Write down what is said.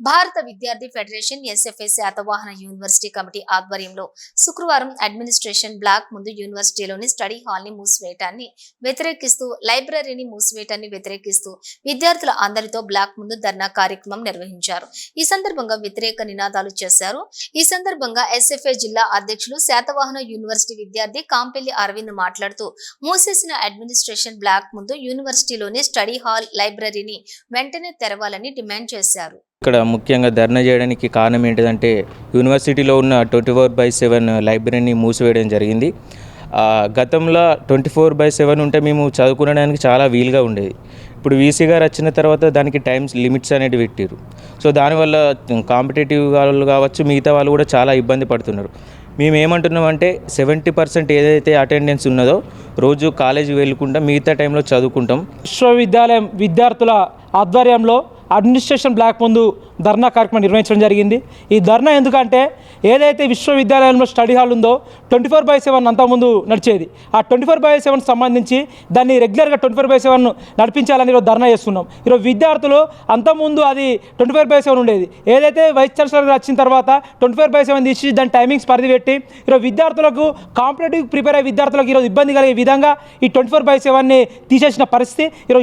భారత విద్యార్థి federation SFI Satavahana university committee ఆధ్వర్యంలో శుక్రవారం అడ్మినిస్ట్రేషన్ బ్లాక్ ముందు యూనివర్సిటీలోని స్టడీ హాల్ ని మూసివేయటాన్ని వ్యతిరేకిస్తూ లైబ్రరీని మూసివేయటాన్ని వ్యతిరేకిస్తూ విద్యార్థుల అందరితో బ్లాక్ ముందు ధర్నా కార్యక్రమం నిర్వహించారు. ఈ సందర్భంగా వ్యతిరేక నినాదాలు చేశారు. ఈ సందర్భంగా ఎస్ఎఫ్ఐ జిల్లా అధ్యక్షులు శాతవాహన యూనివర్సిటీ విద్యార్థి కాంపెల్లి అరవింద్ మాట్లాడుతూ మూసేసిన అడ్మినిస్ట్రేషన్ బ్లాక్ ముందు యూనివర్సిటీలోని స్టడీ హాల్ లైబ్రరీని వెంటనే తెరవాలని డిమాండ్ చేశారు. ఇక్కడ ముఖ్యంగా ధర్నా చేయడానికి కారణం ఏంటిదంటే యూనివర్సిటీలో ఉన్న 24/7 లైబ్రరీని మూసివేయడం జరిగింది. గతంలో 24/7 ఉంటే మేము చదువుకోవడానికి చాలా వీలుగా ఉండేది. ఇప్పుడు వీసీ గారు వచ్చిన తర్వాత దానికి టైమ్స్ లిమిట్స్ అనేవి పెట్టారు. సో దానివల్ల కాంపిటేటివ్ వాళ్ళు కావచ్చు, మిగతా వాళ్ళు కూడా చాలా ఇబ్బంది పడుతున్నారు. మేము ఏమంటున్నామంటే 70% ఏదైతే అటెండెన్స్ ఉన్నదో రోజు కాలేజీ వెళ్ళకుండా మిగతా టైంలో చదువుకుంటాం. విశ్వవిద్యాలయం విద్యార్థుల ఆధ్వర్యంలో అడ్మినిస్ట్రేషన్ బ్లాక్ ముందు ధర్నా కార్యక్రమం నిర్వహించడం జరిగింది. ఈ ధర్నా ఎందుకంటే ఏదైతే విశ్వవిద్యాలయంలో స్టడీ హాల్ ఉందో 24/7 అంతకుముందు నడిచేది, ఆ 24/7 సంబంధించి దాన్ని రెగ్యులర్గా 24/7 నడిపించాలని ఈరోజు ధర్నా చేస్తున్నాం. ఈరోజు విద్యార్థులు అంతకుముందు అది 24/7 ఉండేది. ఏదైతే వైస్ ఛాన్సలర్ వచ్చిన తర్వాత 24/7 తీసి దాని టైమింగ్స్ పరిధి పెట్టి ఈరోజు విద్యార్థులకు కాంపిటేటివ్ ప్రిపేర్ అయ్యే విద్యార్థులకు ఈరోజు ఇబ్బంది కలిగే విధంగా ఈ 24/7ని తీసేసిన పరిస్థితి ఈరోజు